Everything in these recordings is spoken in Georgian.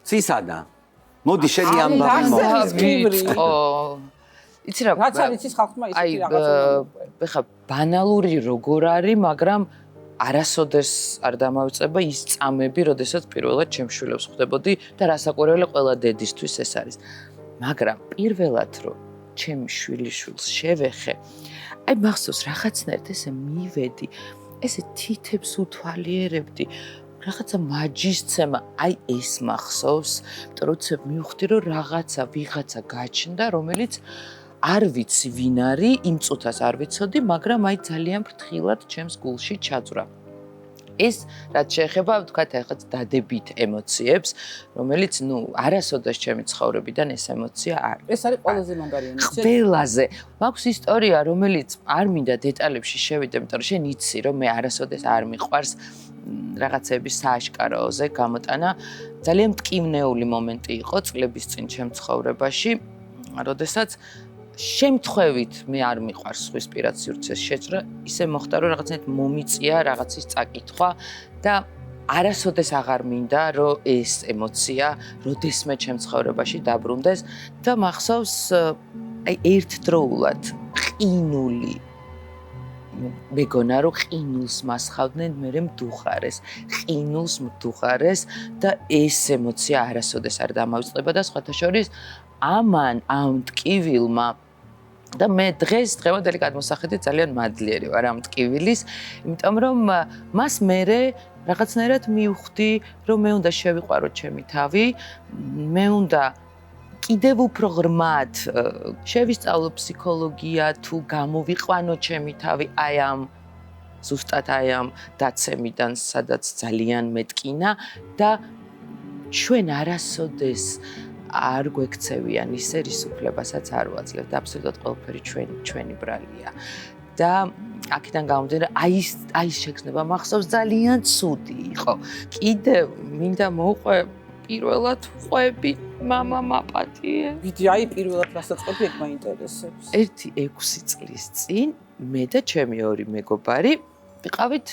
ცისადა. მოდი შენი ამბავი მოვიწყო. იცი რა, რაც არის ის ხალხმა ისეთი რაღაცა. ეხლა ბანალური როგორ არის, მაგრამ არასოდეს არ დამავიწყება ის წამები, როდესაც პირველად ჩემს შვილებს ხვდებოდი და რასაკვირველია ყველა დედისთვის ეს არის. მაგრამ პირველად რომ ჩემი შვილიშვილს შევეხე, აი მახსოვს რაღაცნაირად ესე მივედი, ესე თითებს უთვალიერებდი, რაღაცა მაჯისცემა, აი ეს მახსოვს, იმიტომ როცა მივხვდი რომ ვიღაცა გაჩნდა, რომელიც არ ვიცი ვინ არის, იმ წუთას არ ვიცოდი, მაგრამ აი ძალიან ფრთხილად ჩემს გულში ჩაძვრა. ეს რაც შეეხება, ვთქვათ, ახაც დადებით ემოციებს, რომელიც, არასოდეს ჩემი ცხოვრებიდან ეს ემოცია არ. ეს არის ყველაზე მაგარი ემოცია. ყველაზე. მაქვს ისტორია, რომელიც არ მინდა დეტალებში შევიდე, იმიტომ რომ შენ იცი, რომ მე არასოდეს არ მიყვარს რაღაცების სააშკაროზე გამოტანა. ძალიან მტკივნეული მომენტი იყო წლების წინ ჩემ ცხოვრებაში, როდესაც შემთხვევით მე არ მიყვარს სხვის პირად სივრცეს შეჭრა, ისე მოხდა რომ რაღაცნაირად მომიწია რაღაცის წაკითხვა და არასოდეს აღარ მინდა რომ ეს ემოცია როდესმე ჩემ ცხოვრებაში დაბრუნდეს და მახსოვს აი ერთდროულად ყინული მეგონა რომ ყინულს მასხავდნენ მე მდუხარეს ყინულს მდუხარეს და ეს ემოცია არასოდეს არ დამავიწყდება და სხვათა შორის ამან ამ მტკივილმა და მე დღევანდელი გადმოსახედით ძალიან მადლიერი ვარ ამ მტკივილის, იმიტომ რომ მას მერე რაღაცნაირად მივხვდი, რომ მე უნდა შევიყვარო ჩემი თავი, მე უნდა კიდევ უფრო ღრმად შევისწავლო ფსიქოლოგია თუ გამოვიყვანო ჩემი თავი ზუსტად აი ამ დაცემიდან, სადაც ძალიან მეტკინა და ჩვენ არასოდეს არ გვექცევიან ისე რის უფლებასაც არ ვაძლევთ, აბსოლუტურად ყველაფერი ჩვენი ბრალია. და აქედან გამომდინარე, აი ეს შეგრძნება მახსოვს ძალიან ცუდი იყო. კიდევ მინდა მოვყვე პირველად ვყვები მამა მაპატიე. ვიდი აი პირველად დასაწყები ეგ მაინტერესებს. 6 წლის წინ მე და ჩემი ორი მეგობარი ვიყავით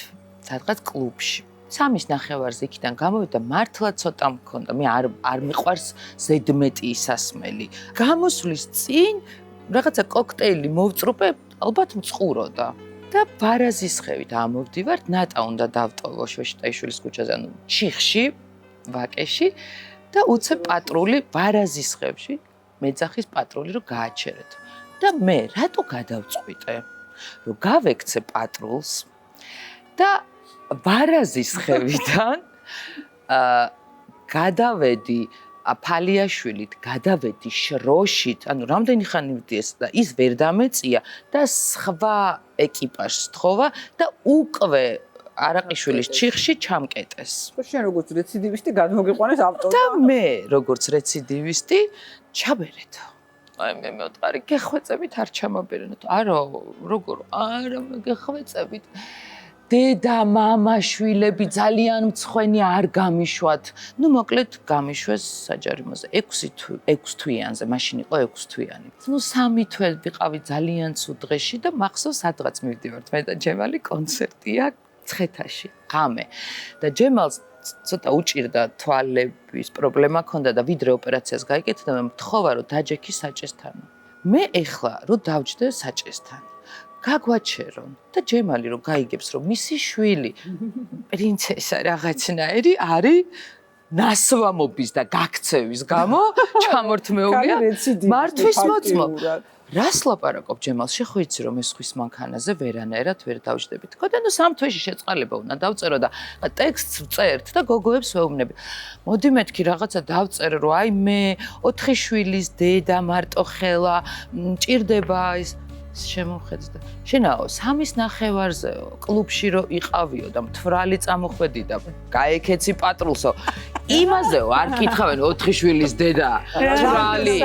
სადღაც კლუბში. 3:30 იქიდან გამოვიდა მართლა ცოტა მქონდა, მე არ მიყვარს ზედმეტი ისასმელი. გამოსვლის წინ რაღაცა კოქტეილი მოვწრუპე, ალბათ მწყუროდა. და ბარაზისხევით ამოვდივართ, ნატა უნდა დავტოვო შვეშტაიშვილის ქუჩაზე, ანუ ჩიხში, ვაკეში და უცებ პატრული ბარაზისხევში, მეძახის პატრული რომ გააჩერეთ. და მე რატო გადავწყვიტე, რომ გავექცე პატრულს და ბარაზისხევიდან გადავედი ფალიაშვილით, გადავედი შროშით, ანუ რამდენი ხანი ვდიეს და ის ვერ დამეწია და სხვა ეკიპაჟს სთხოვა და უკვე არაყიშვილის ჩიხში ჩამკეტეს. შენ როგორც რეციდივისტი გადმოგიყვანეს ავტომატურად. და მე როგორც რეციდივისტი ჩაბერეთო. აი მე მევტყარი გეხვეწებით არ ჩამაბერენოთ. არა, როგორ? არა, გეხვეწებით. დედა, მამა, შვილები ძალიან მცხვენი არ გამიშვათ. მოკლედ გამიშვეს საჯარიმოზე 6 თვიანზე, მაშინ იყო 6 თვიანი. 3 თვე ვიყავი ძალიან ცუდ დღეში და მახსოვს სადღაც მივდივართ მე და ჯემალი კონცერტია ცხეთაში, ღამე. და ჯემალს ცოტა უჭირდა თვალების პრობლემა ჰქონდა და ვიდრე ოპერაციას გაიკეთა და მთხოვა რომ დაჯექი საჭესთან. მე ეხლა რომ დავჯდე საჭესთან. გაგვაჩერონ და ჯემალი რომ გაიგებს რომ მისი შვილი პრინცესა რაღაცნაირი არის ნასვამობის და გაქცევის გამო ჩამორთმეულია მართვის მოწმობ. რას ლაპარაკობ ჯემალს? შეხო იცი რომ ეს ხვის მანქანაზე ვერანაირად ვერ დავჯდები. თქო და 3 თვეში შეწყალება უნდა დავწერო და ტექსტს ვწერთ და გოგოებს ვეუბნები. მოდი მეთქი რაღაცა დავწერე რომ აი მე 4 შვილის დედა მარტოხელა მჭირდება ის შემოხედდა. შენაო 3:30-ზე კლუბში რო იყავიო და მთვრალი წამოხვედი და გაეკეცი პატრულსო. იმაზეო არ კითხავენ 4 შვილის დედა მთვრალი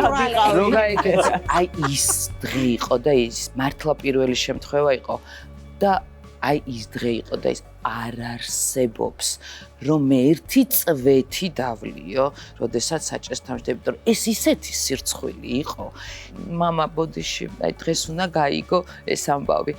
რო გაეკეცი. აი ის დღე იყო და ის მართლა პირველი შემთხვევა იყო და აი ის დღე იყო და ის არ არსებობს რომ მე ერთი წვეთი დავლიო, როდესაც საჭესთან ვждები, რომ ეს ისეთი სირცხვილი იყო. მამა ბოდიში, აი დღეს უნდა გაიგო ეს ამბავი.